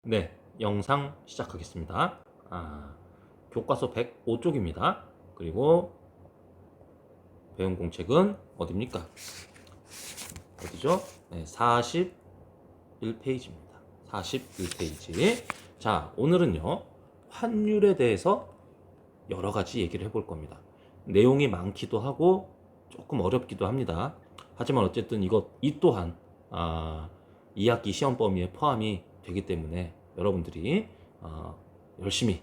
네, 영상 시작하겠습니다. 교과서 105쪽입니다. 그리고 배운 공책은 어디입니까? 어디죠? 네, 41페이지입니다. 41페이지. 자, 오늘은요, 환율에 대해서 여러 가지 얘기를 해볼 겁니다. 내용이 많기도 하고 조금 어렵기도 합니다. 하지만 어쨌든 이 또한 2학기 시험 범위에 포함이 되기 때문에 여러분들이 열심히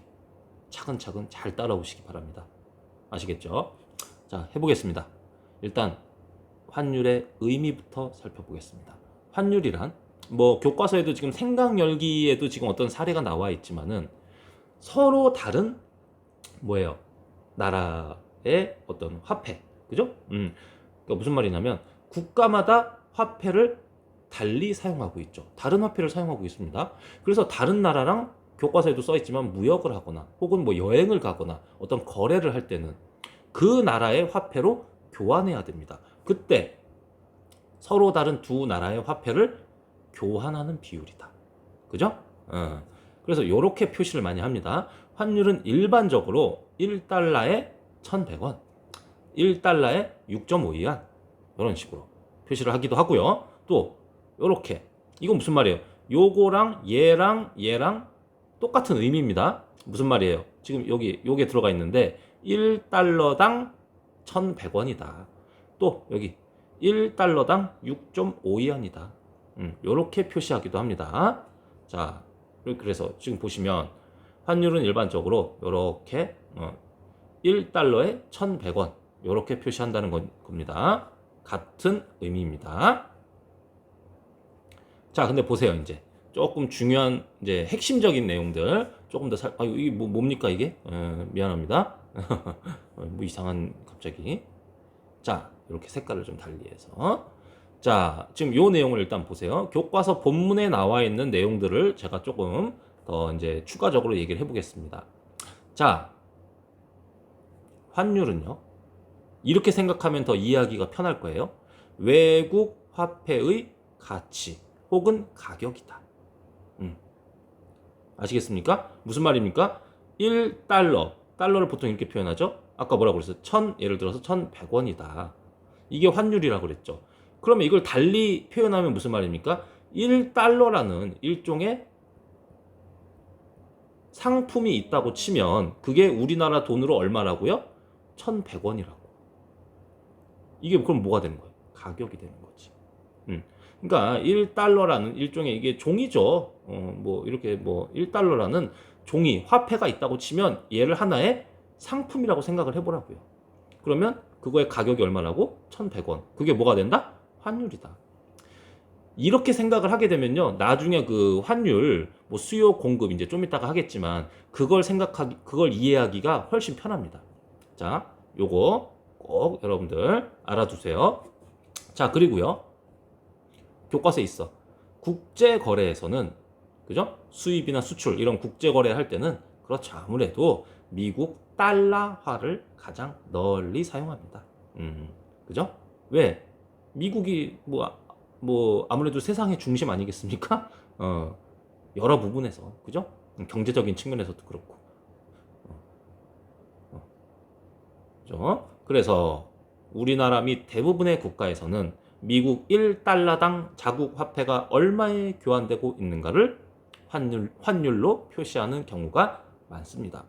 차근차근 잘 따라오시기 바랍니다. 아시겠죠? 자, 해보겠습니다. 일단 환율의 의미부터 살펴보겠습니다. 환율이란 뭐 교과서에도 지금 생강열기에도 지금 어떤 사례가 나와 있지만은 서로 다른 뭐예요? 나라의 어떤 화폐, 그죠? 그러니까 무슨 말이냐면 국가마다 화폐를 달리 사용하고 있죠. 다른 화폐를 사용하고 있습니다. 그래서 다른 나라랑 교과서에도 써 있지만 무역을 하거나 혹은 뭐 여행을 가거나 어떤 거래를 할 때는 그 나라의 화폐로 교환해야 됩니다. 그때 서로 다른 두 나라의 화폐를 교환하는 비율이다. 그죠? 그래서 이렇게 표시를 많이 합니다. 환율은 일반적으로 1달러에 1,100원, 1달러에 6.52원 이런 식으로 표시를 하기도 하고요. 또 이렇게 이건 무슨 말이에요? 요거랑 얘랑 똑같은 의미입니다. 무슨 말이에요? 지금 요게 들어가 있는데 1달러당 1,100원이다. 또 여기 1달러당 6.52원이다. 요렇게 표시하기도 합니다. 자, 그래서 지금 보시면 환율은 일반적으로 요렇게 1달러에 1,100원 요렇게 표시한다는 겁니다. 같은 의미입니다. 자, 근데 보세요. 이제 조금 중요한 이제 핵심적인 내용들 조금 더 이게 뭡니까 이게? 미안합니다. 뭐 이상한 갑자기. 자, 이렇게 색깔을 좀 달리해서. 자, 지금 요 내용을 일단 보세요. 교과서 본문에 나와 있는 내용들을 제가 조금 더 이제 추가적으로 얘기를 해보겠습니다. 자, 환율은요. 이렇게 생각하면 더 이해하기가 편할 거예요. 외국 화폐의 가치 혹은 가격이다. 아시겠습니까? 무슨 말입니까? 1달러, 달러를 보통 이렇게 표현하죠. 아까 뭐라고 그랬어요? 예를 들어서 1,100원이다. 이게 환율이라고 그랬죠. 그러면 이걸 달리 표현하면 무슨 말입니까? 1달러라는 일종의 상품이 있다고 치면 그게 우리나라 돈으로 얼마라고요? 1,100원이라고. 이게 그럼 뭐가 되는 거예요? 가격이 되는 거지. 그러니까 1달러라는 일종의 이게 종이죠. 뭐 이렇게 뭐 1달러라는 종이 화폐가 있다고 치면 얘를 하나의 상품이라고 생각을 해보라고요. 그러면 그거의 가격이 얼마라고? 1,100원. 그게 뭐가 된다? 환율이다. 이렇게 생각을 하게 되면요. 나중에 그 환율, 뭐 수요 공급 이제 좀 이따가 하겠지만 그걸 이해하기가 훨씬 편합니다. 자, 요거 꼭 여러분들 알아두세요. 자, 그리고요. 교과서에 있어. 국제 거래에서는 그죠? 수입이나 수출 이런 국제 거래 할 때는 그렇죠. 아무래도 미국 달러화를 가장 널리 사용합니다. 그죠? 왜? 미국이 뭐 아무래도 세상의 중심 아니겠습니까? 여러 부분에서 그죠? 경제적인 측면에서도 그렇고. 그죠? 그래서 우리나라 및 대부분의 국가에서는 미국 1달러당 자국 화폐가 얼마에 교환되고 있는가를 환율로 표시하는 경우가 많습니다.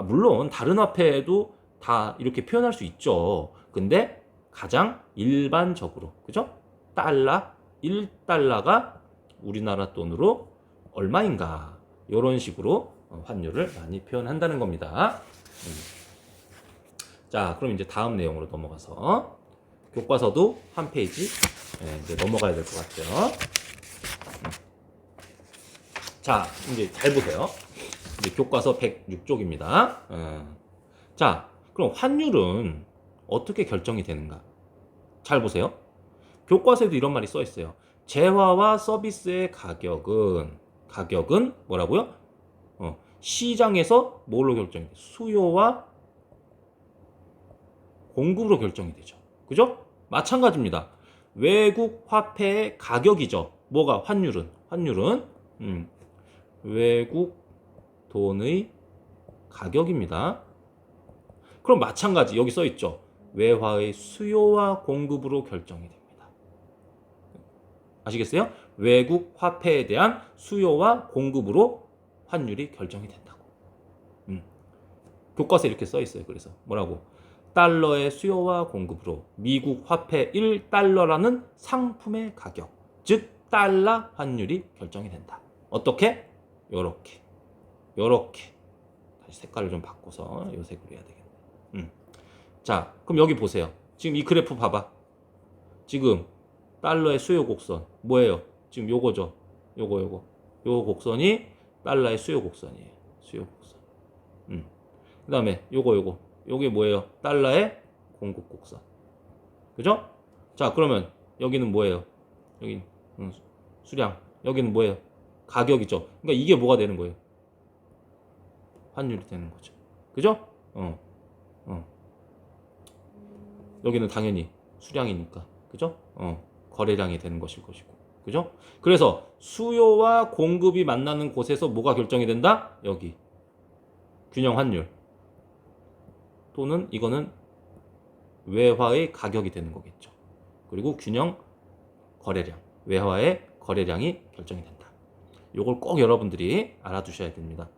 물론 다른 화폐에도 다 이렇게 표현할 수 있죠. 근데 가장 일반적으로 그죠? 1달러가 우리나라 돈으로 얼마인가 이런 식으로 환율을 많이 표현한다는 겁니다. 자, 그럼 이제 다음 내용으로 넘어가서 교과서도 한 페이지 이제 넘어가야 될 것 같아요. 자, 이제 잘 보세요. 이제 교과서 106쪽입니다. 자, 그럼 환율은 어떻게 결정이 되는가? 잘 보세요. 교과서에도 이런 말이 써 있어요. 재화와 서비스의 가격은 뭐라고요? 시장에서 뭘로 결정이 돼? 수요와 공급으로 결정이 되죠. 그죠? 마찬가지입니다. 외국 화폐의 가격이죠. 뭐가? 환율은 외국 돈의 가격입니다. 그럼 마찬가지 여기 써 있죠. 외화의 수요와 공급으로 결정이 됩니다. 아시겠어요? 외국 화폐에 대한 수요와 공급으로 환율이 결정이 된다고. 교과서에 이렇게 써 있어요. 그래서 뭐라고? 달러의 수요와 공급으로 미국 화폐 1달러라는 상품의 가격, 즉 달러 환율이 결정이 된다. 어떻게? 요렇게. 다시 색깔을 좀 바꿔서 요 색으로 해야 되겠네. 자, 그럼 여기 보세요. 지금 이 그래프 봐봐. 지금 달러의 수요 곡선 뭐예요? 지금 요거죠. 요거. 요 곡선이 달러의 수요 곡선이에요. 수요 곡선. 그 다음에 요게 뭐예요? 달러의 공급 곡선. 그죠? 자, 그러면 여기는 뭐예요? 여기 수량. 여기는 뭐예요? 가격이죠. 그러니까 이게 뭐가 되는 거예요? 환율이 되는 거죠. 그죠? 여기는 당연히 수량이니까. 그죠? 거래량이 되는 것일 것이고. 그죠? 그래서 수요와 공급이 만나는 곳에서 뭐가 결정이 된다? 여기. 균형 환율. 또는 이거는 외화의 가격이 되는 거겠죠. 그리고 균형 거래량. 외화의 거래량이 결정이 된다. 요걸 꼭 여러분들이 알아두셔야 됩니다.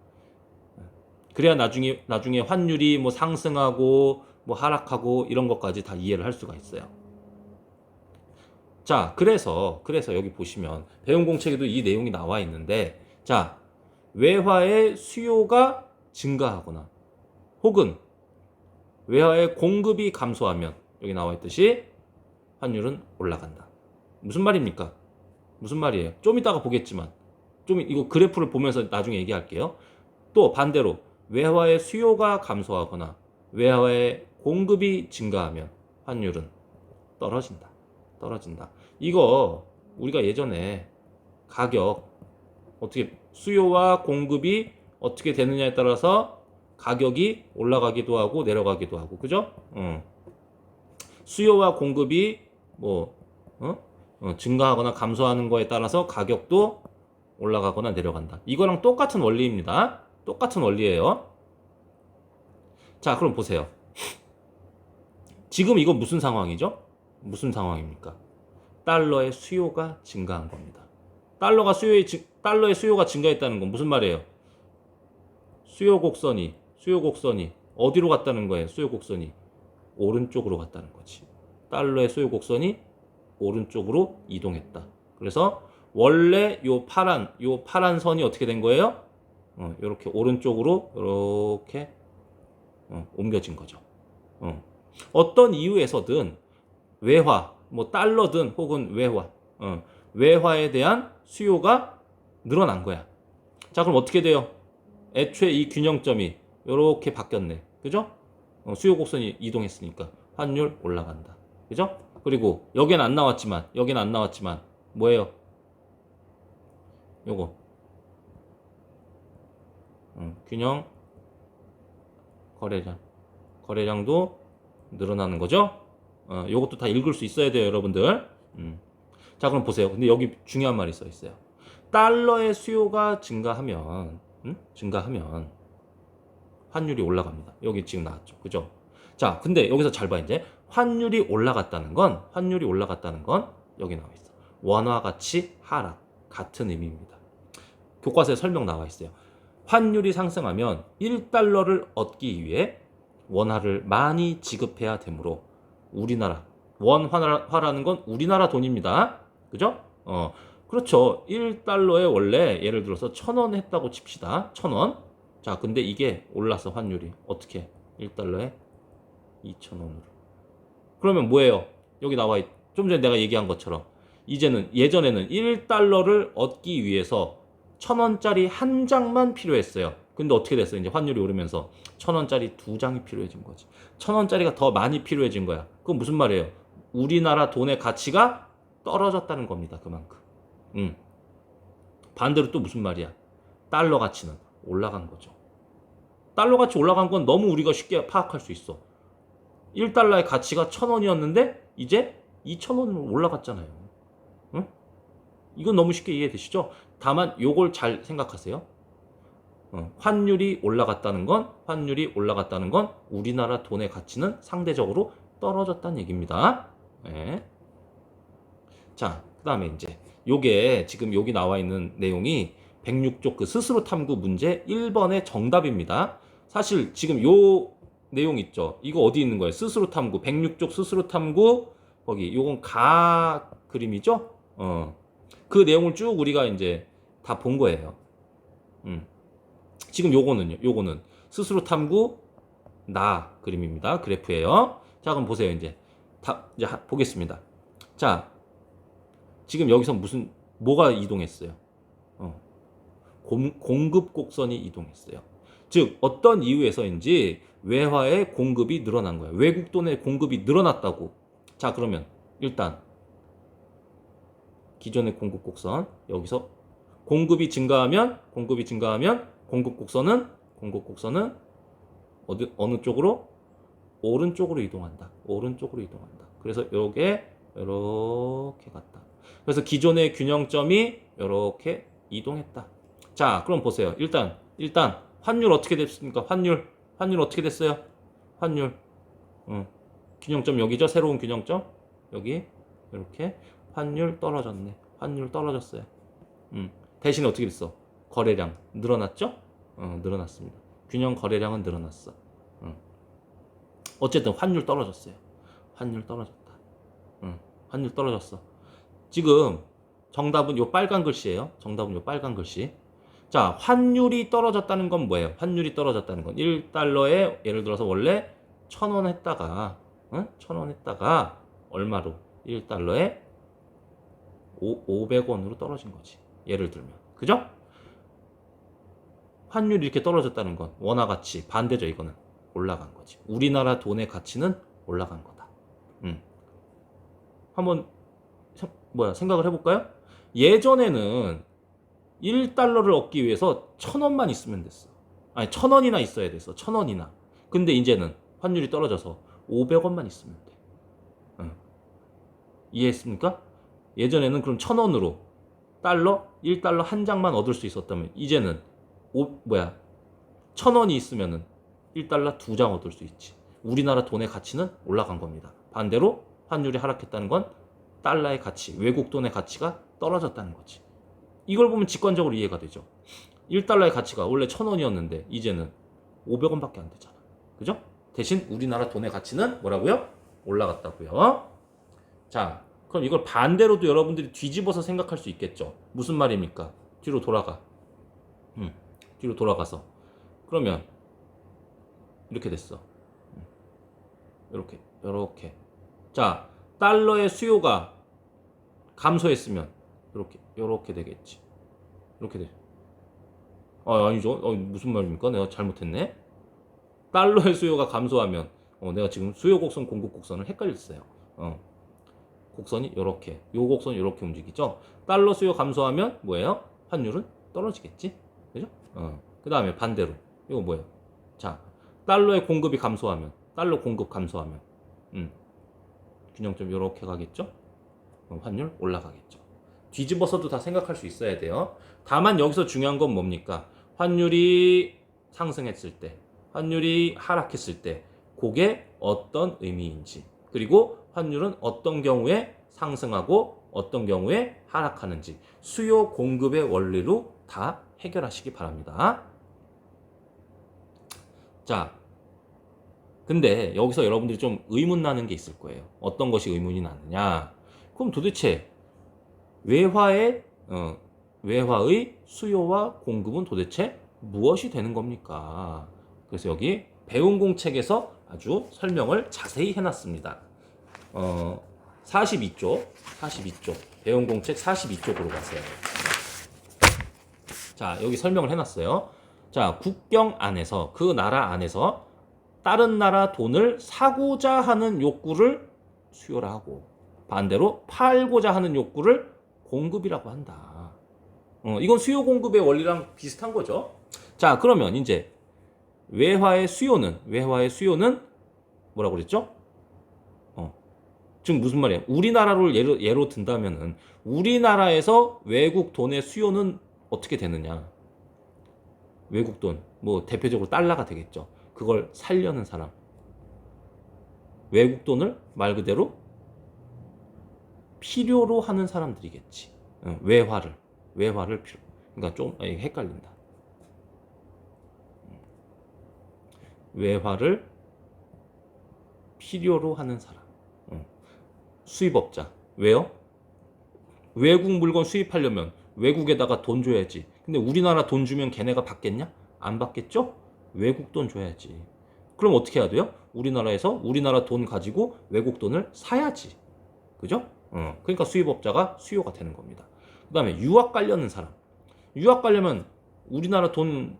그래야 나중에 환율이 뭐 상승하고 뭐 하락하고 이런 것까지 다 이해를 할 수가 있어요. 자, 그래서 여기 보시면 배운 공책에도 이 내용이 나와 있는데, 자, 외화의 수요가 증가하거나 혹은 외화의 공급이 감소하면 여기 나와 있듯이 환율은 올라간다. 무슨 말입니까? 무슨 말이에요? 좀 이따가 보겠지만 좀 이거 그래프를 보면서 나중에 얘기할게요. 또 반대로 외화의 수요가 감소하거나 외화의 공급이 증가하면 환율은 떨어진다. 이거 우리가 예전에 가격 어떻게 수요와 공급이 어떻게 되느냐에 따라서 가격이 올라가기도 하고 내려가기도 하고, 그죠? 수요와 공급이 증가하거나 감소하는 거에 따라서 가격도 올라가거나 내려간다. 이거랑 똑같은 원리입니다. 똑같은 원리예요. 자, 그럼 보세요. 지금 이거 무슨 상황이죠? 무슨 상황입니까? 달러의 수요가 증가한 겁니다. 달러의 수요가 증가했다는 건 무슨 말이에요? 수요 곡선이 어디로 갔다는 거예요? 수요 곡선이 오른쪽으로 갔다는 거지. 달러의 수요 곡선이 오른쪽으로 이동했다. 그래서 원래 요 파란 선이 어떻게 된 거예요? 이렇게 오른쪽으로 이렇게 옮겨진 거죠. 어떤 이유에서든 외화, 뭐 달러든 혹은 외화에 대한 수요가 늘어난 거야. 자, 그럼 어떻게 돼요? 애초에 이 균형점이 이렇게 바뀌었네. 그죠? 수요 곡선이 이동했으니까 환율 올라간다. 그죠? 그리고 여기는 안 나왔지만 뭐예요? 요거 균형 거래량도 늘어나는 거죠? 요것도 다 읽을 수 있어야 돼요, 여러분들. 자, 그럼 보세요. 근데 여기 중요한 말이 써 있어요. 달러의 수요가 증가하면 환율이 올라갑니다. 여기 지금 나왔죠. 그죠? 자, 근데 여기서 잘 봐, 이제. 환율이 올라갔다는 건 여기 나와 있어. 원화 가치 하락. 같은 의미입니다. 교과서에 설명 나와 있어요. 환율이 상승하면 1달러를 얻기 위해 원화를 많이 지급해야 되므로 우리나라 원화라는 건 우리나라 돈입니다. 그죠? 그렇죠. 1달러에 원래 예를 들어서 1,000원 했다고 칩시다. 1,000원. 자, 근데 이게 올라서 환율이 어떻게 1달러에 2,000원으로. 그러면 뭐예요? 여기 좀 전에 내가 얘기한 것처럼 예전에는 1달러를 얻기 위해서 1,000원짜리 한 장만 필요했어요. 근데 어떻게 됐어요? 이제 환율이 오르면서 1,000원짜리 2장이 필요해진 거지. 1,000원짜리가 더 많이 필요해진 거야. 그건 무슨 말이에요? 우리나라 돈의 가치가 떨어졌다는 겁니다. 그만큼. 반대로 또 무슨 말이야? 달러 가치는 올라간 거죠. 달러 가치 올라간 건 너무 우리가 쉽게 파악할 수 있어. 1달러의 가치가 1,000원이었는데 이제 2,000원으로 올라갔잖아요. 응? 이건 너무 쉽게 이해되시죠? 다만 요걸 잘 생각하세요. 환율이 올라갔다는 건 우리나라 돈의 가치는 상대적으로 떨어졌다는 얘기입니다. 네. 자, 그다음에 이제 요게 지금 여기 나와 있는 내용이 106쪽 그 스스로 탐구 문제 1번의 정답입니다. 사실 지금 요 내용 있죠. 이거 어디 있는 거예요? 스스로 탐구 106쪽 스스로 탐구 거기 요건 가 그림이죠. 그 내용을 쭉 우리가 이제 다 본 거예요. 지금 요거는 스스로 탐구 나 그림입니다. 그래프예요. 자, 그럼 보세요. 이제 보겠습니다. 자, 지금 여기서 뭐가 이동했어요? 공급 곡선이 이동했어요. 즉 어떤 이유에서인지 외화의 공급이 늘어난 거예요. 외국 돈의 공급이 늘어났다고. 자, 그러면 일단 기존의 공급 곡선 여기서 공급이 증가하면 공급 곡선은 어느 쪽으로? 오른쪽으로 이동한다. 그래서 요게 이렇게 갔다. 그래서 기존의 균형점이 이렇게 이동했다. 자, 그럼 보세요. 일단 환율 어떻게 됐습니까? 환율 어떻게 됐어요? 균형점 여기죠. 새로운 균형점 여기 이렇게 환율 떨어졌어요. 대신에 어떻게 됐어? 거래량 늘어났죠? 늘어났습니다. 균형 거래량은 늘어났어. 어쨌든 환율 떨어졌어요. 환율 떨어졌어. 지금 정답은 요 빨간 글씨예요. 자, 환율이 떨어졌다는 건 뭐예요? 환율이 떨어졌다는 건 1달러에 예를 들어서 원래 1,000원 했다가 1,000원 했다가 얼마로? 1달러에 500원으로 떨어진 거지. 예를 들면. 그죠? 환율이 이렇게 떨어졌다는 건 원화 가치 반대죠. 이거는 올라간 거지. 우리나라 돈의 가치는 올라간 거다. 한번 생각을 해볼까요? 예전에는 1달러를 얻기 위해서 1,000원만 있으면 됐어. 아니 1,000원이나 있어야 됐어. 1,000원이나. 근데 이제는 환율이 떨어져서 500원만 있으면 돼. 이해했습니까? 예전에는 그럼 1,000원으로 1달러 한 장만 얻을 수 있었다면 이제는 1,000원이 있으면은 1달러 2장 얻을 수 있지. 우리나라 돈의 가치는 올라간 겁니다. 반대로 환율이 하락했다는 건 달러의 가치, 외국 돈의 가치가 떨어졌다는 거지. 이걸 보면 직관적으로 이해가 되죠. 1달러의 가치가 원래 1,000원이었는데 이제는 500원밖에 안 되잖아. 그죠? 대신 우리나라 돈의 가치는 뭐라고요? 올라갔다고요. 자, 그럼 이걸 반대로도 여러분들이 뒤집어서 생각할 수 있겠죠. 무슨 말입니까? 뒤로 돌아가서 그러면 이렇게 됐어. 이렇게. 자, 달러의 수요가 감소했으면 이렇게 되겠지. 이렇게 돼. 아니죠. 무슨 말입니까? 내가 잘못했네. 달러의 수요가 감소하면 내가 지금 수요 곡선, 공급 곡선을 헷갈렸어요. 곡선이 이렇게, 요 곡선이 이렇게 움직이죠. 달러 수요 감소하면 뭐예요? 환율은 떨어지겠지. 그죠? 그 다음에 반대로 이거 뭐예요? 자, 달러의 공급이 감소하면, 달러 공급 감소하면, 균형점 이렇게 가겠죠? 환율 올라가겠죠. 뒤집어서도 다 생각할 수 있어야 돼요. 다만 여기서 중요한 건 뭡니까? 환율이 상승했을 때, 환율이 하락했을 때, 그게 어떤 의미인지, 그리고 환율은 어떤 경우에 상승하고 어떤 경우에 하락하는지 수요 공급의 원리로 다 해결하시기 바랍니다. 자, 근데 여기서 여러분들이 좀 의문 나는 게 있을 거예요. 어떤 것이 의문이 나느냐? 그럼 도대체 외화의 수요와 공급은 도대체 무엇이 되는 겁니까? 그래서 여기 배운 공책에서 아주 설명을 자세히 해놨습니다. 42쪽 배운 공책 42쪽으로 가세요. 자, 여기 설명을 해놨어요. 자, 국경 안에서, 그 나라 안에서 다른 나라 돈을 사고자 하는 욕구를 수요라 하고, 반대로 팔고자 하는 욕구를 공급이라고 한다. 이건 수요 공급의 원리랑 비슷한 거죠. 자, 그러면 이제 외화의 수요는 뭐라고 그랬죠? 지금 무슨 말이에요? 우리나라를 예로 든다면은 우리나라에서 외국 돈의 수요는 어떻게 되느냐? 외국 돈, 뭐 대표적으로 달러가 되겠죠. 그걸 살려는 사람. 외국 돈을 말 그대로 필요로 하는 사람들이겠지. 외화를 필요. 그러니까 좀 헷갈린다. 외화를 필요로 하는 사람. 수입업자. 왜요? 외국 물건 수입하려면 외국에다가 돈 줘야지. 근데 우리나라 돈 주면 걔네가 받겠냐? 안 받겠죠? 외국 돈 줘야지. 그럼 어떻게 해야 돼요? 우리나라에서 우리나라 돈 가지고 외국 돈을 사야지. 그죠? 그러니까 수입업자가 수요가 되는 겁니다. 그 다음에 유학 가려는 사람. 유학 가려면 우리나라 돈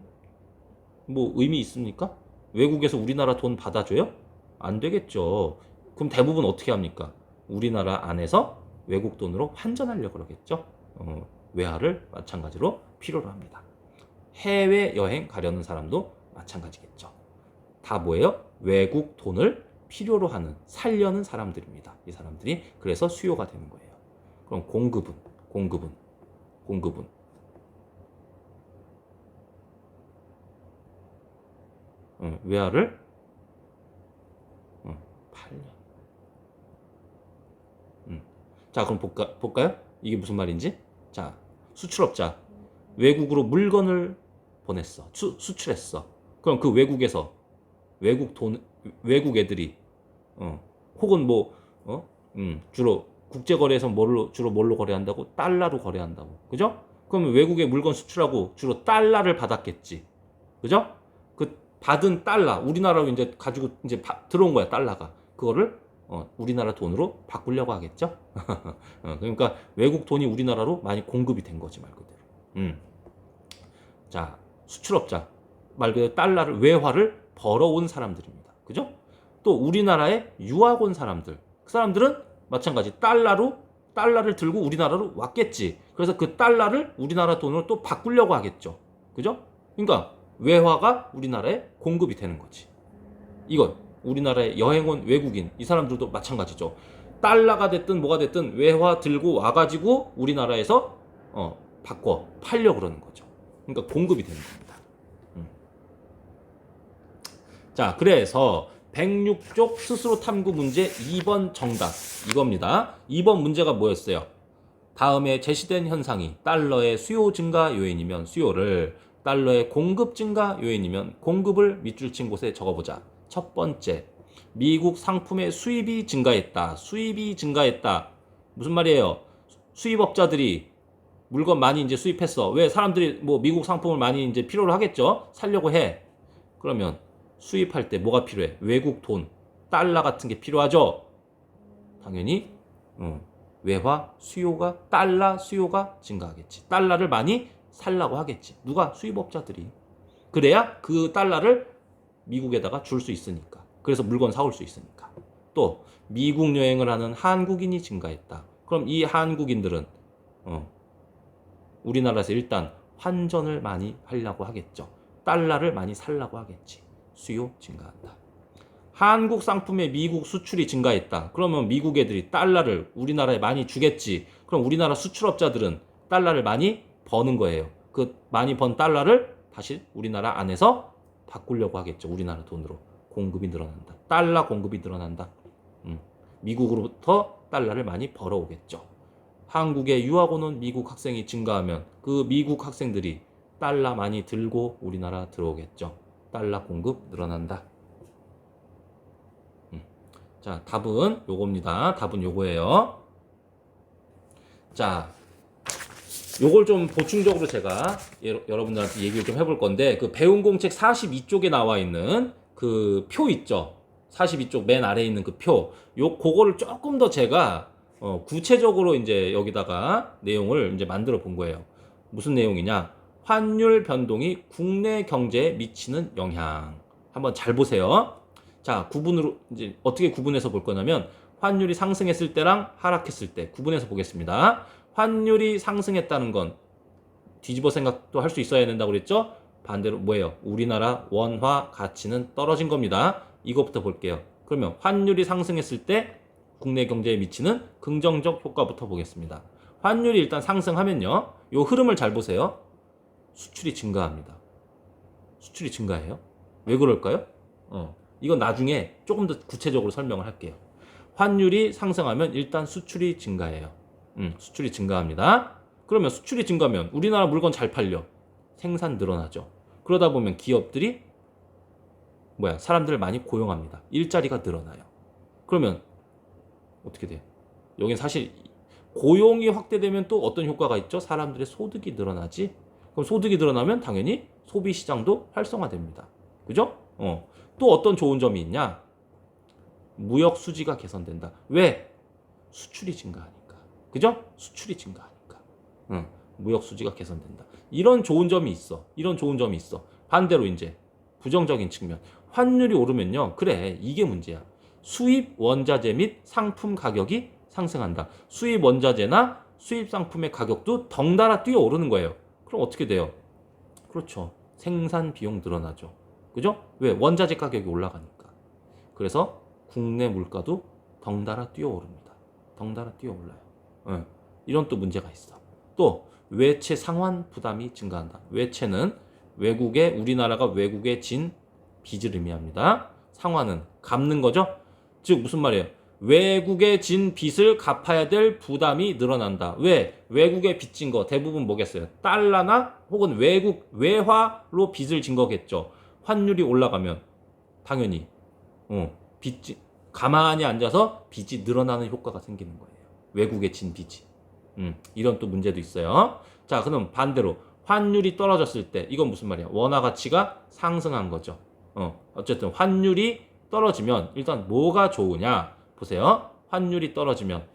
뭐 의미 있습니까? 외국에서 우리나라 돈 받아줘요? 안 되겠죠. 그럼 대부분 어떻게 합니까? 우리나라 안에서 외국 돈으로 환전하려고 그러겠죠. 외화를 마찬가지로 필요로 합니다. 해외 여행 가려는 사람도 마찬가지겠죠. 다 뭐예요? 외국 돈을 필요로 하는, 살려는 사람들입니다. 이 사람들이 그래서 수요가 되는 거예요. 그럼 공급은 외화를 팔려. 자, 그럼 볼까요? 이게 무슨 말인지? 자, 수출업자. 외국으로 물건을 보냈어. 수출했어. 그럼 그 외국에서 외국 애들이 혹은 뭐 주로 국제거래에서 주로 뭘로 거래한다고? 달러로 거래한다고. 그죠? 그럼 외국에 물건 수출하고 주로 달러를 받았겠지. 그죠? 그 받은 달러, 우리나라로 이제 가지고 이제 들어온 거야, 달러가. 그거를 우리나라 돈으로 바꾸려고 하겠죠? 그러니까 외국 돈이 우리나라로 많이 공급이 된 거지, 말 그대로. 자, 수출업자. 말 그대로 달러를, 외화를 벌어온 사람들입니다. 그죠? 또 우리나라에 유학 온 사람들. 그 사람들은 마찬가지 달러를 들고 우리나라로 왔겠지. 그래서 그 달러를 우리나라 돈으로 또 바꾸려고 하겠죠. 그죠? 그러니까 외화가 우리나라에 공급이 되는 거지. 이건 우리나라에 여행 온 외국인, 이 사람들도 마찬가지죠. 달러가 됐든 뭐가 됐든 외화 들고 와가지고 우리나라에서 바꿔 팔려 그러는 거죠. 그러니까 공급이 되는 겁니다. 자, 그래서 106쪽 스스로 탐구 문제 2번 정답 이겁니다. 2번 문제가 뭐였어요? 다음에 제시된 현상이 달러의 수요 증가 요인이면 수요를, 달러의 공급 증가 요인이면 공급을 밑줄 친 곳에 적어보자. 첫 번째, 미국 상품의 수입이 증가했다. 수입이 증가했다. 무슨 말이에요? 수입업자들이 물건 많이 이제 수입했어. 왜? 사람들이 뭐 미국 상품을 많이 이제 필요로 하겠죠? 살려고 해. 그러면 수입할 때 뭐가 필요해? 외국 돈, 달러 같은 게 필요하죠? 당연히 외화 수요가, 달러 수요가 증가하겠지. 달러를 많이 살라고 하겠지. 누가? 수입업자들이. 그래야 그 달러를 미국에다가 줄 수 있으니까. 그래서 물건 사올 수 있으니까. 또 미국 여행을 하는 한국인이 증가했다. 그럼 이 한국인들은 우리나라에서 일단 환전을 많이 하려고 하겠죠. 달러를 많이 살라고 하겠지. 수요 증가한다. 한국 상품의 미국 수출이 증가했다. 그러면 미국 애들이 달러를 우리나라에 많이 주겠지. 그럼 우리나라 수출업자들은 달러를 많이 버는 거예요. 그 많이 번 달러를 다시 우리나라 안에서 바꾸려고 하겠죠. 우리나라 돈으로. 공급이 늘어난다. 달러 공급이 늘어난다. 미국으로부터 달러를 많이 벌어오겠죠. 한국에 유학 오는 미국 학생이 증가하면 그 미국 학생들이 달러 많이 들고 우리나라 들어오겠죠. 달러 공급 늘어난다. 자, 답은 요겁니다. 답은 요거예요. 자, 요걸 좀 보충적으로 제가 여러분들한테 얘기를 좀 해볼 건데, 그 배운 공책 42쪽에 나와 있는 그 표 있죠. 42쪽 맨 아래에 있는 그 표. 그거를 조금 더 제가 구체적으로 이제 여기다가 내용을 이제 만들어 본 거예요. 무슨 내용이냐? 환율 변동이 국내 경제에 미치는 영향. 한번 잘 보세요. 자, 구분으로 이제 어떻게 구분해서 볼 거냐면 환율이 상승했을 때랑 하락했을 때 구분해서 보겠습니다. 환율이 상승했다는 건 뒤집어 생각도 할 수 있어야 된다고 그랬죠? 반대로 뭐예요? 우리나라 원화 가치는 떨어진 겁니다. 이것부터 볼게요. 그러면 환율이 상승했을 때 국내 경제에 미치는 긍정적 효과부터 보겠습니다. 환율이 일단 상승하면요. 요 흐름을 잘 보세요. 수출이 증가합니다. 수출이 증가해요? 왜 그럴까요? 이건 나중에 조금 더 구체적으로 설명을 할게요. 환율이 상승하면 일단 수출이 증가해요. 수출이 증가합니다. 그러면 수출이 증가하면 우리나라 물건 잘 팔려. 생산 늘어나죠. 그러다 보면 기업들이 사람들을 많이 고용합니다. 일자리가 늘어나요. 그러면 어떻게 돼요? 여긴 사실 고용이 확대되면 또 어떤 효과가 있죠? 사람들의 소득이 늘어나지. 그럼 소득이 늘어나면 당연히 소비 시장도 활성화됩니다. 그죠? 또 어떤 좋은 점이 있냐? 무역 수지가 개선된다. 왜? 수출이 증가하니까. 그죠? 수출이 증가하니까. 무역 수지가 개선된다. 이런 좋은 점이 있어. 이런 좋은 점이 있어. 반대로 이제 부정적인 측면. 환율이 오르면요. 그래, 이게 문제야. 수입 원자재 및 상품 가격이 상승한다. 수입 원자재나 수입 상품의 가격도 덩달아 뛰어오르는 거예요. 그럼 어떻게 돼요? 그렇죠. 생산 비용 늘어나죠. 그죠? 왜? 원자재 가격이 올라가니까. 그래서 국내 물가도 덩달아 뛰어오릅니다. 덩달아 뛰어올라요. 이런 또 문제가 있어. 또 외채 상환 부담이 증가한다. 외채는 우리나라가 외국에 진 빚을 의미합니다. 상환은 갚는 거죠. 즉 무슨 말이에요? 외국에 진 빚을 갚아야 될 부담이 늘어난다. 왜? 외국에 빚진 거 대부분 뭐겠어요? 달러나 혹은 외화로 빚을 진 거겠죠. 환율이 올라가면 당연히 가만히 앉아서 빚이 늘어나는 효과가 생기는 거예요. 외국에 진 빚이. 이런 또 문제도 있어요. 자, 그럼 반대로 환율이 떨어졌을 때 이건 무슨 말이야? 원화 가치가 상승한 거죠. 어쨌든 환율이 떨어지면 일단 뭐가 좋으냐? 보세요. 환율이 떨어지면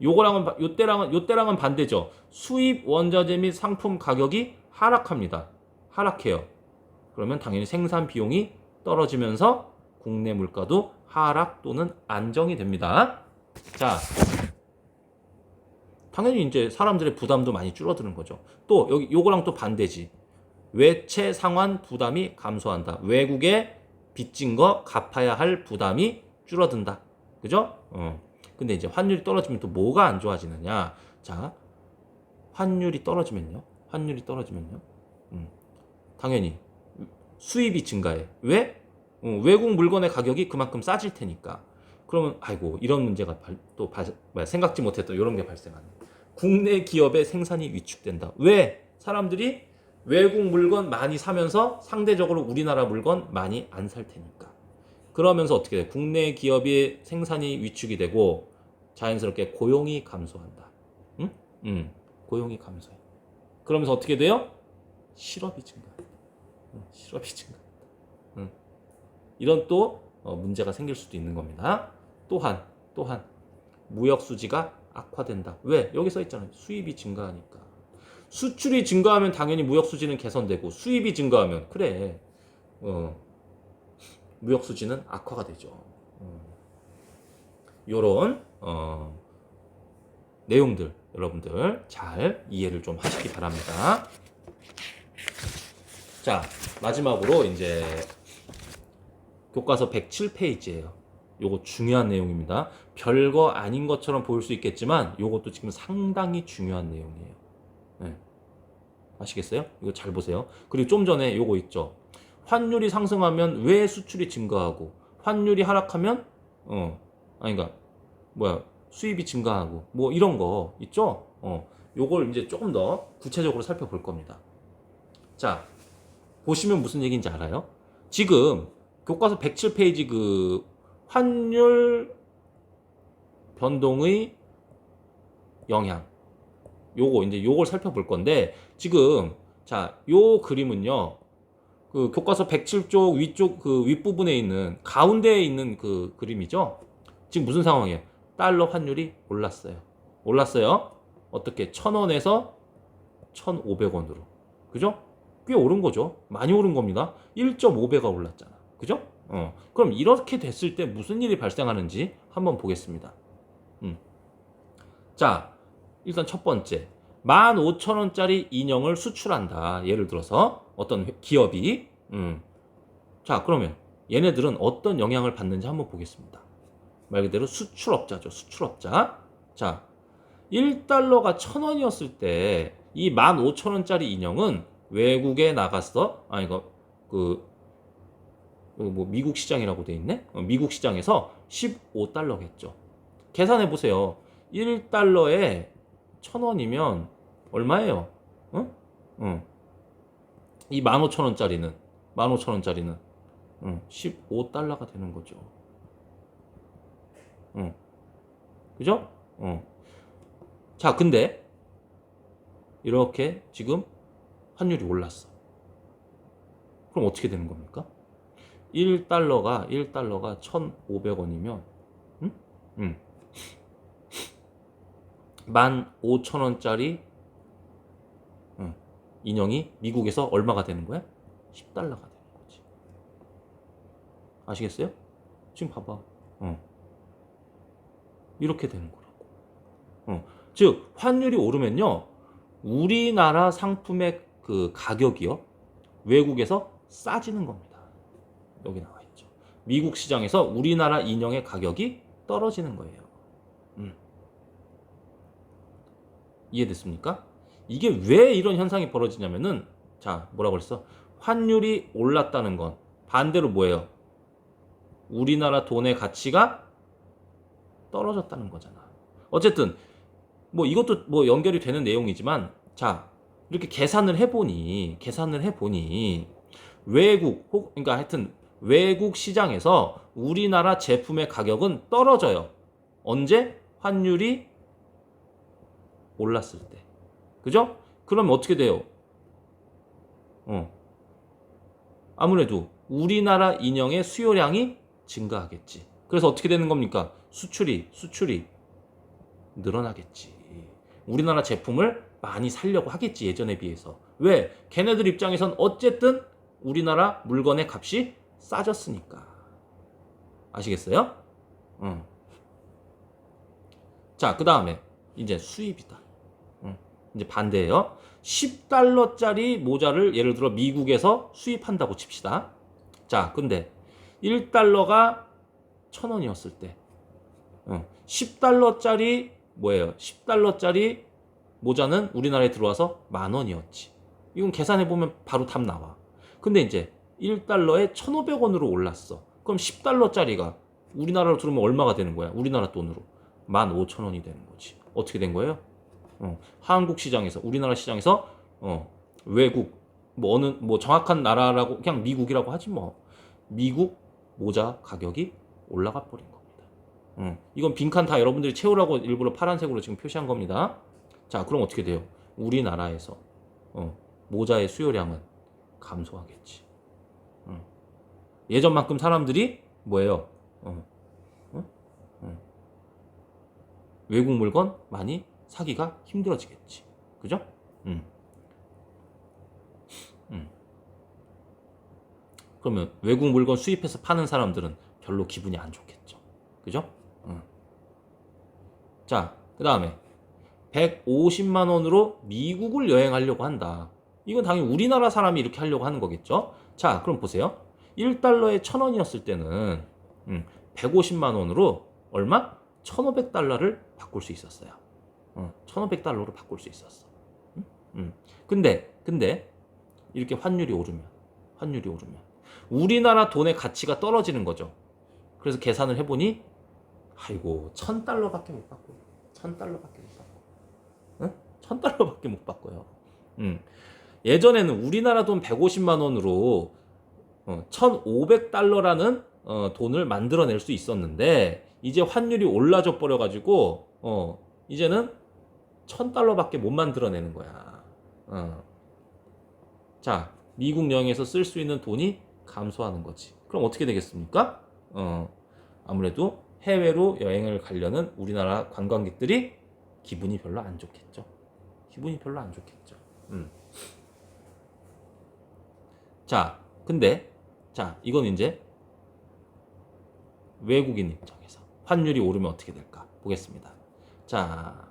요때랑은 반대죠. 수입 원자재 및 상품 가격이 하락합니다. 하락해요. 그러면 당연히 생산 비용이 떨어지면서 국내 물가도 하락 또는 안정이 됩니다. 자, 당연히 이제 사람들의 부담도 많이 줄어드는 거죠. 또 여기 요거랑 또 반대지. 외채 상환 부담이 감소한다. 외국에 빚진 거 갚아야 할 부담이 줄어든다. 그죠? 근데 이제 환율이 떨어지면 또 뭐가 안 좋아지느냐? 자, 환율이 떨어지면요. 당연히 수입이 증가해. 왜? 외국 물건의 가격이 그만큼 싸질 테니까. 그러면 아이고 이런 문제가 생각지 못했던 이런 게 발생하네. 국내 기업의 생산이 위축된다. 왜? 사람들이 외국 물건 많이 사면서 상대적으로 우리나라 물건 많이 안 살 테니까. 그러면서 어떻게 돼? 국내 기업의 생산이 위축이 되고 자연스럽게 고용이 감소한다. 고용이 감소해. 그러면서 어떻게 돼요? 실업이 증가한다. 이런 또 문제가 생길 수도 있는 겁니다. 또한 무역 수지가 악화된다. 왜? 여기 써 있잖아요. 수입이 증가하니까. 수출이 증가하면 당연히 무역 수지는 개선되고 수입이 증가하면 그래. 무역 수지는 악화가 되죠. 요런 내용들 여러분들 잘 이해를 좀 하시기 바랍니다. 자, 마지막으로 이제 교과서 107페이지예요. 요거 중요한 내용입니다. 별거 아닌 것처럼 보일 수 있겠지만 요것도 지금 상당히 중요한 내용이에요. 네. 아시겠어요? 이거 잘 보세요. 그리고 좀 전에 요거 있죠. 환율이 상승하면 왜 수출이 증가하고 환율이 하락하면 수입이 증가하고 뭐 이런 거 있죠? 요걸 이제 조금 더 구체적으로 살펴볼 겁니다. 자, 보시면 무슨 얘기인지 알아요? 지금 교과서 107페이지 그 환율 변동의 영향 요걸 살펴볼 건데 지금 자, 요 그림은요. 그 교과서 107쪽 위쪽 그 윗부분에 있는 가운데에 있는 그 그림이죠. 지금 무슨 상황이에요? 달러 환율이 올랐어요. 어떻게 1,000원에서 1,500원으로. 그죠? 꽤 오른 거죠. 많이 오른 겁니다. 1.5배가 올랐잖아. 그죠? 그럼 이렇게 됐을 때 무슨 일이 발생하는지 한번 보겠습니다. 자, 일단 첫 번째. 15,000원짜리 인형을 수출한다. 예를 들어서 어떤 기업이. 자, 그러면 얘네들은 어떤 영향을 받는지 한번 보겠습니다. 말 그대로 수출업자죠. 수출업자. 자, 1달러가 1,000원이었을 때 이 15,000원짜리 인형은 외국에 나갔어. 아니, 뭐 미국 시장이라고 돼 있네? 미국 시장에서 15달러겠죠. 계산해 보세요. 1달러에 1,000원이면 얼마예요? 응? 응. 이 15,000원짜리는 15달러가 되는 거죠. 응. 그죠? 자, 근데 이렇게 지금 환율이 올랐어. 그럼 어떻게 되는 겁니까? 1달러가 1,500원이면 15,000원짜리 인형이 미국에서 얼마가 되는 거야? 10달러가 되는 거지. 아시겠어요? 지금 봐봐. 이렇게 되는 거라고. 즉 환율이 오르면요, 우리나라 상품의 그 가격이요, 외국에서 싸지는 겁니다. 여기 나와 있죠. 미국 시장에서 우리나라 인형의 가격이 떨어지는 거예요. 이해됐습니까? 이게 왜 이런 현상이 벌어지냐면은, 자, 뭐라고 그랬어? 환율이 올랐다는 건 반대로 뭐예요? 우리나라 돈의 가치가 떨어졌다는 거잖아. 어쨌든 뭐 이것도 뭐 연결이 되는 내용이지만, 자, 이렇게 계산을 해보니 그러니까 하여튼 외국 시장에서 우리나라 제품의 가격은 떨어져요. 언제? 환율이 올랐을 때. 그죠? 그러면 어떻게 돼요? 아무래도 우리나라 인형의 수요량이 증가하겠지. 그래서 어떻게 되는 겁니까? 수출이 늘어나겠지. 우리나라 제품을 많이 살려고 하겠지, 예전에 비해서. 왜? 걔네들 입장에선 어쨌든 우리나라 물건의 값이 싸졌으니까. 아시겠어요? 자, 그 다음에 이제 수입이다. 이제 반대예요. 10달러짜리 모자를 예를 들어 미국에서 수입한다고 칩시다. 자, 근데 1달러가 1,000원이었을 때 10달러짜리 뭐예요? 10달러짜리 모자는 우리나라에 들어와서 10,000원이었지. 이건 계산해보면 바로 답 나와. 근데 이제 1달러에 1,500원으로 올랐어. 그럼 10달러짜리가 우리나라로 들어오면 얼마가 되는 거야? 우리나라 돈으로 15,000원이 되는 거지. 어떻게 된 거예요? 한국 시장에서, 우리나라 시장에서 외국 뭐 어느 뭐 정확한 나라라고 그냥 미국이라고 하지 뭐, 미국 모자 가격이 올라가 버린 겁니다. 이건 빈칸 다 여러분들이 채우라고 일부러 파란색으로 지금 표시한 겁니다. 자, 그럼 어떻게 돼요? 우리나라에서 모자의 수요량은 감소하겠지. 예전만큼 사람들이 뭐예요? 외국 물건 많이 사기가 힘들어지겠지. 그죠? 그러면 외국 물건 수입해서 파는 사람들은 별로 기분이 안 좋겠죠. 그죠? 자, 그 다음에 150만 원으로 미국을 여행하려고 한다. 이건 당연히 우리나라 사람이 이렇게 하려고 하는 거겠죠. 자, 그럼 보세요. 1달러에 1,000원이었을 때는 150만 원으로 얼마? 1,500달러를 바꿀 수 있었어요. 1,500달러로 바꿀 수 있었어. 근데 이렇게 환율이 오르면 우리나라 돈의 가치가 떨어지는 거죠. 그래서 계산을 해보니, 아이고, 1,000달러밖에 못 바꿔요. 1,000달러밖에 못 바꿔. 응? 1,000달러밖에 못 바꿔요. 예전에는 우리나라 돈 150만 원으로 1,500달러라는 돈을 만들어낼 수 있었는데, 이제 환율이 올라져 버려가지고 이제는 1,000달러밖에 못 만들어내는 거야. 자, 미국 여행에서 쓸 수 있는 돈이 감소하는 거지. 그럼 어떻게 되겠습니까? 아무래도 해외로 여행을 가려는 우리나라 관광객들이 기분이 별로 안 좋겠죠. 자, 근데 이건 이제 외국인 입장에서 환율이 오르면 어떻게 될까 보겠습니다. 자,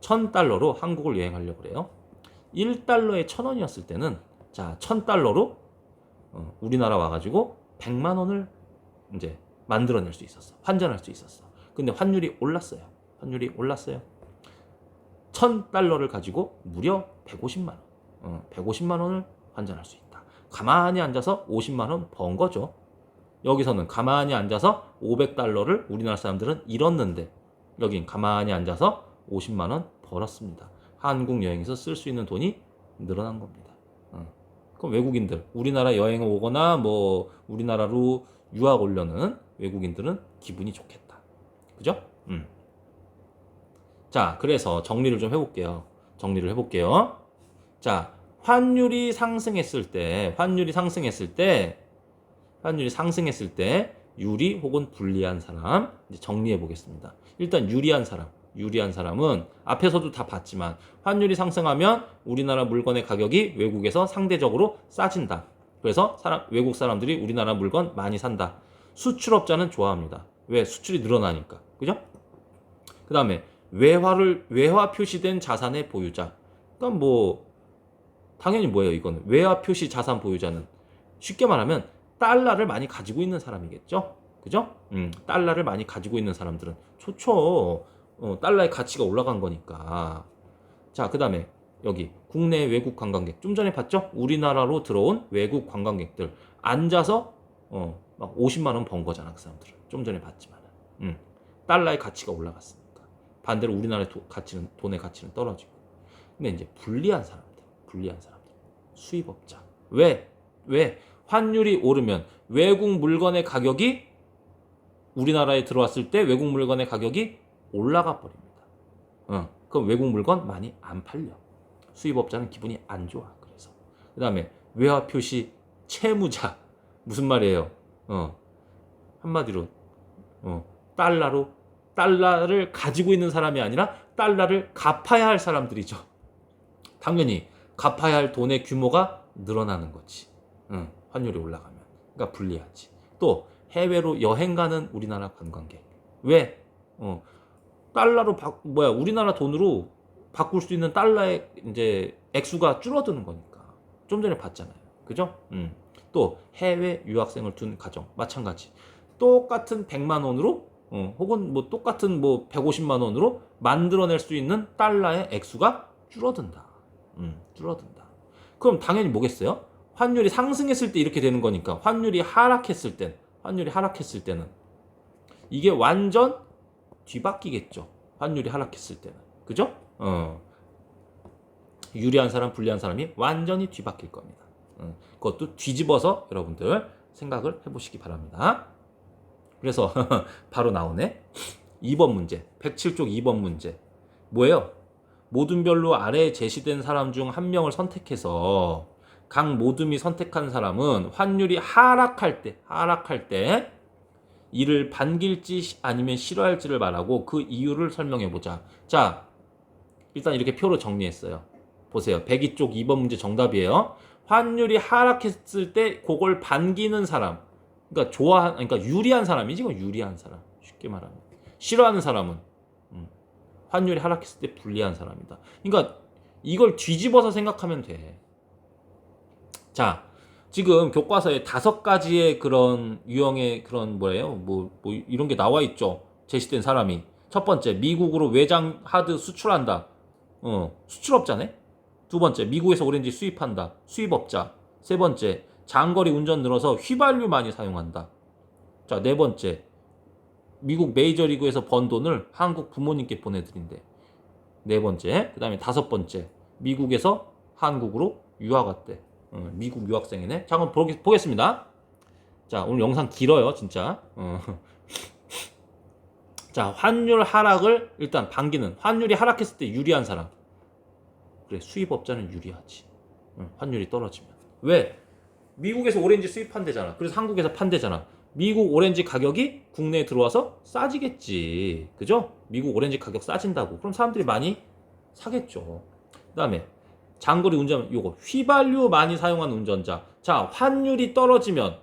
1,000달러로 한국을 여행하려고 그래요. 1달러에 1,000원이었을 때는, 자, 1,000달러로 우리나라 와가지고 100만 원을 이제 만들어낼 수 있었어. 환전할 수 있었어. 근데 환율이 올랐어요. $1,000를 가지고 무려 150만 원. 150만 원을 환전할 수 있다. 가만히 앉아서 50만 원 번 거죠. 여기서는 가만히 앉아서 $500를 우리나라 사람들은 잃었는데 여긴 가만히 앉아서 50만 원 벌었습니다. 한국 여행에서 쓸 수 있는 돈이 늘어난 겁니다. 그럼 외국인들, 우리나라 여행 오거나 뭐 우리나라로 유학 오려는 외국인들은 기분이 좋겠다. 그죠? 자, 그래서 정리를 좀 해볼게요. 자, 환율이 상승했을 때 유리 혹은 불리한 사람 이제 정리해 보겠습니다. 일단 유리한 사람은 앞에서도 다 봤지만 환율이 상승하면 우리나라 물건의 가격이 외국에서 상대적으로 싸진다. 그래서 외국 사람들이 우리나라 물건 많이 산다. 수출업자는 좋아합니다. 왜? 수출이 늘어나니까. 그죠? 그 다음에 외화 표시된 자산의 보유자. 그러니까 뭐 당연히 뭐예요 이거는. 외화 표시 자산 보유자는 쉽게 말하면 달러를 많이 가지고 있는 사람이겠죠. 그죠? 달러를 많이 가지고 있는 사람들은 좋죠. 달러의 가치가 올라간 거니까. 자, 그 다음에 여기 국내 외국 관광객. 좀 전에 봤죠? 우리나라로 들어온 외국 관광객들. 앉아서 막 50만 원 번 거잖아, 그 사람들은. 좀 전에 봤지만. 달러의 가치가 올라갔으니까. 반대로 우리나라의 돈의 가치는 떨어지고. 근데 이제 불리한 사람들. 수입업자. 왜? 환율이 오르면 외국 물건의 가격이 우리나라에 들어왔을 때 외국 물건의 가격이 올라가 버립니다. 그럼 외국 물건 많이 안 팔려. 수입업자는 기분이 안 좋아. 그래서 그 다음에 외화 표시 채무자. 무슨 말이에요? 한마디로 달러를 가지고 있는 사람이 아니라 달러를 갚아야 할 사람들이죠. 당연히 갚아야 할 돈의 규모가 늘어나는 거지. 환율이 올라가면. 그러니까 불리하지. 또 해외로 여행 가는 우리나라 관광객. 왜? 달러로 우리나라 돈으로 바꿀 수 있는 달러의 이제 액수가 줄어드는 거니까. 좀 전에 봤잖아요. 그죠? 또 해외 유학생을 둔 가정 마찬가지. 똑같은 100만 원으로 혹은 뭐 똑같은 뭐 150만 원으로 만들어낼 수 있는 달러의 액수가 줄어든다. 그럼 당연히 뭐겠어요? 환율이 상승했을 때 이렇게 되는 거니까 환율이 하락했을 때는 이게 완전 뒤바뀌겠죠. 환율이 하락했을 때는. 그죠? 유리한 사람, 불리한 사람이 완전히 뒤바뀔 겁니다. 그것도 뒤집어서 여러분들 생각을 해보시기 바랍니다. 그래서 바로 나오네. 2번 문제. 107쪽 2번 문제. 뭐예요? 모둠별로 아래에 제시된 사람 중 한 명을 선택해서 각 모둠이 선택한 사람은 환율이 하락할 때 이를 반길지 아니면 싫어할지를 말하고 그 이유를 설명해보자. 자, 일단 이렇게 표로 정리했어요. 보세요. 102쪽 2번 문제 정답이에요. 환율이 하락했을 때 그걸 반기는 사람. 그러니까 유리한 사람이지. 유리한 사람. 쉽게 말하면. 싫어하는 사람은 환율이 하락했을 때 불리한 사람이다. 그러니까 이걸 뒤집어서 생각하면 돼. 자, 지금 교과서에 5가지의 그런 유형의 그런 뭐 이런 게 나와 있죠. 제시된 사람이. 첫 번째, 미국으로 외장 하드 수출한다. 수출업자네. 두 번째, 미국에서 오렌지 수입한다. 수입업자. 세 번째, 장거리 운전 늘어서 휘발유 많이 사용한다. 자, 네 번째, 미국 메이저리그에서 번 돈을 한국 부모님께 보내드린대. 네 번째, 그 다음에 5번째, 미국에서 한국으로 유학 왔대. 미국 유학생이네. 자, 한번 보겠습니다. 자, 오늘 영상 길어요, 진짜. 자, 환율 하락을 일단 반기는. 환율이 하락했을 때 유리한 사람. 그래, 수입업자는 유리하지. 환율이 떨어지면. 왜? 미국에서 오렌지 수입한대잖아. 그래서 한국에서 판대잖아. 미국 오렌지 가격이 국내에 들어와서 싸지겠지. 그죠? 미국 오렌지 가격 싸진다고. 그럼 사람들이 많이 사겠죠. 그 다음에 장거리 운전, 요거 휘발유 많이 사용하는 운전자. 자, 환율이 떨어지면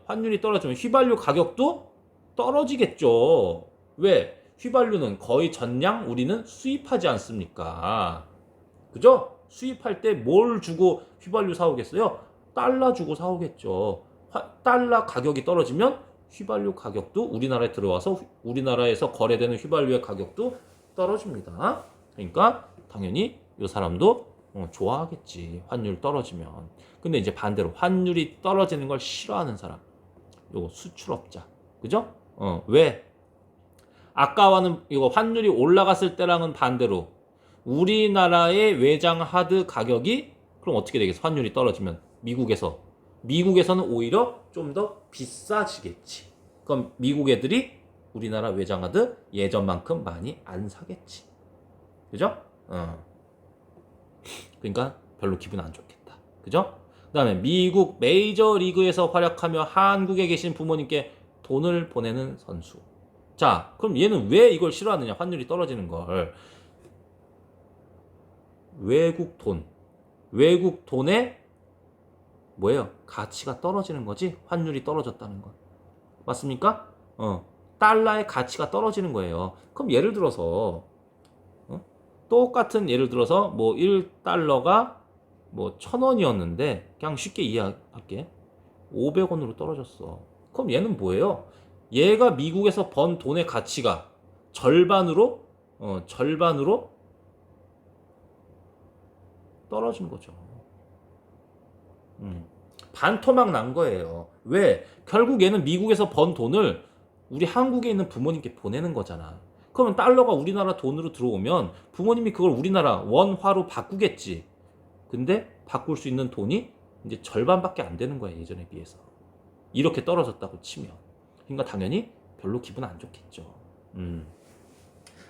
휘발유 가격도 떨어지겠죠. 왜? 휘발유는 거의 전량 우리는 수입하지 않습니까? 그죠? 수입할 때 뭘 주고 휘발유 사오겠어요? 달러 주고 사오겠죠. 달러 가격이 떨어지면 휘발유 가격도 우리나라에 들어와서 우리나라에서 거래되는 휘발유의 가격도 떨어집니다. 그러니까 당연히 이 사람도 좋아하겠지. 환율 떨어지면. 근데 이제 반대로 환율이 떨어지는 걸 싫어하는 사람. 요거 수출업자. 그죠? 왜? 아까와는 이거 환율이 올라갔을 때랑은 반대로 우리나라의 외장 하드 가격이 그럼 어떻게 되겠어? 환율이 떨어지면 미국에서는 오히려 좀 더 비싸지겠지. 그럼 미국 애들이 우리나라 외장 하드 예전만큼 많이 안 사겠지. 그죠? 그러니까 별로 기분 안 좋겠다. 그죠? 그 다음에 미국 메이저리그에서 활약하며 한국에 계신 부모님께 돈을 보내는 선수. 자, 그럼 얘는 왜 이걸 싫어하느냐? 환율이 떨어지는 걸. 외국 돈의 뭐예요? 가치가 떨어지는 거지? 환율이 떨어졌다는 건. 맞습니까? 달러의 가치가 떨어지는 거예요. 그럼 예를 들어서 똑같은 예를 들어서 뭐 1달러가 뭐 1,000원이었는데 그냥 쉽게 이해할게. 500원으로 떨어졌어. 그럼 얘는 뭐예요? 얘가 미국에서 번 돈의 가치가 절반으로 떨어진 거죠. 반토막 난 거예요. 왜? 결국 얘는 미국에서 번 돈을 우리 한국에 있는 부모님께 보내는 거잖아. 그러면 달러가 우리나라 돈으로 들어오면 부모님이 그걸 우리나라 원화로 바꾸겠지. 근데 바꿀 수 있는 돈이 이제 절반밖에 안 되는 거야, 예전에 비해서. 이렇게 떨어졌다고 치면. 그러니까 당연히 별로 기분 안 좋겠죠.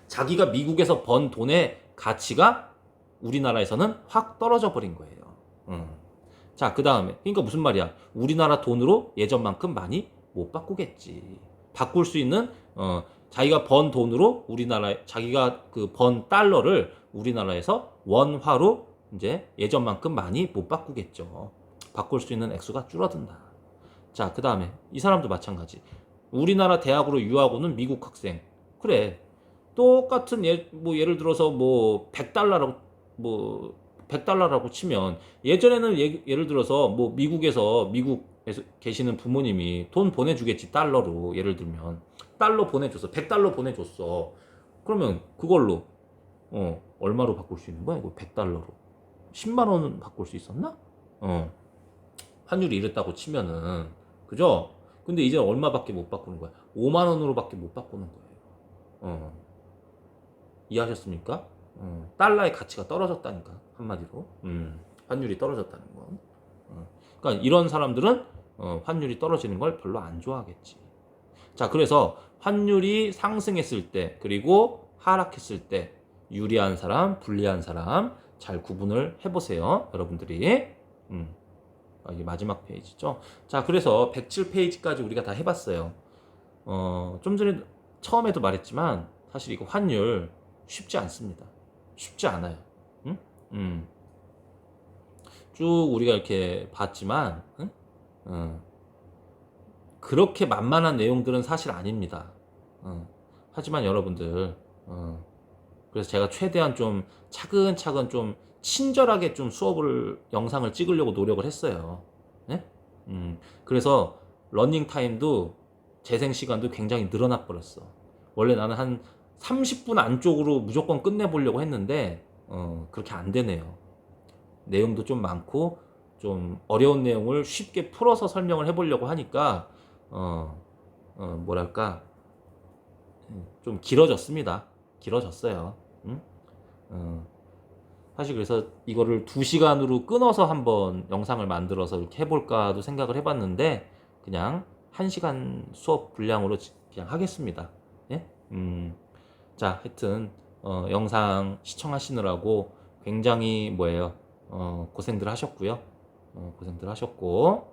자기가 미국에서 번 돈의 가치가 우리나라에서는 확 떨어져 버린 거예요. 자, 그 다음에 그러니까 무슨 말이야? 우리나라 돈으로 예전만큼 많이 못 바꾸겠지. 바꿀 수 있는 자기가 번 돈으로 자기가 그 번 달러를 우리나라에서 원화로 이제 예전만큼 많이 못 바꾸겠죠. 바꿀 수 있는 액수가 줄어든다. 자, 그 다음에 이 사람도 마찬가지. 우리나라 대학으로 유학 오는 미국 학생. 그래. 똑같은 예를 들어서 뭐 100달러라고 치면 예전에는 예를 들어서 뭐 미국에서 계시는 부모님이 돈 보내주겠지. 달러로 예를 들면 달러 보내줬어. 100달러 보내줬어. 그러면 그걸로 얼마로 바꿀 수 있는 거야? 이거 100달러로 10만 원은 바꿀 수 있었나? 환율이 이랬다고 치면은 그죠? 근데 이제 얼마밖에 못 바꾸는 거야? 5만 원으로밖에 못 바꾸는 거예요. 이해하셨습니까? 달러의 가치가 떨어졌다니까, 한마디로. 환율이 떨어졌다는 건. 그러니까 이런 사람들은 환율이 떨어지는 걸 별로 안 좋아하겠지. 자, 그래서 환율이 상승했을 때 그리고 하락했을 때 유리한 사람, 불리한 사람 잘 구분을 해보세요, 여러분들이. 이게 마지막 페이지죠. 자, 그래서 107페이지까지 우리가 다 해봤어요. 좀 전에 처음에도 말했지만 사실 이거 환율 쉽지 않습니다. 쉽지 않아요. 쭉 우리가 이렇게 봤지만 그렇게 만만한 내용들은 사실 아닙니다. 하지만 여러분들 그래서 제가 최대한 좀 차근차근 좀 친절하게 좀 영상을 찍으려고 노력을 했어요. 네? 그래서 러닝 타임도 재생 시간도 굉장히 늘어나 버렸어. 원래 나는 한 30분 안쪽으로 무조건 끝내보려고 했는데 그렇게 안 되네요. 내용도 좀 많고 좀 어려운 내용을 쉽게 풀어서 설명을 해보려고 하니까 뭐랄까 좀 길어졌습니다. 길어졌어요. 사실 그래서 이거를 2시간으로 끊어서 한번 영상을 만들어서 이렇게 해볼까도 생각을 해봤는데 그냥 1시간 수업 분량으로 그냥 하겠습니다. 예? 자, 하여튼 영상 시청하시느라고 굉장히 고생들 하셨고요. 고생들 하셨고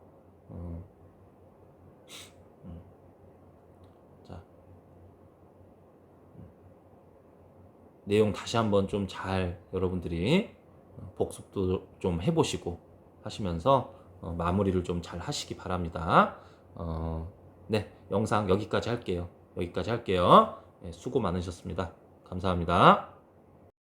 자, 내용 다시 한번 좀 잘 여러분들이 복습도 좀 해보시고 하시면서 마무리를 좀 잘 하시기 바랍니다. 네, 영상 여기까지 할게요. 네, 수고 많으셨습니다. 감사합니다.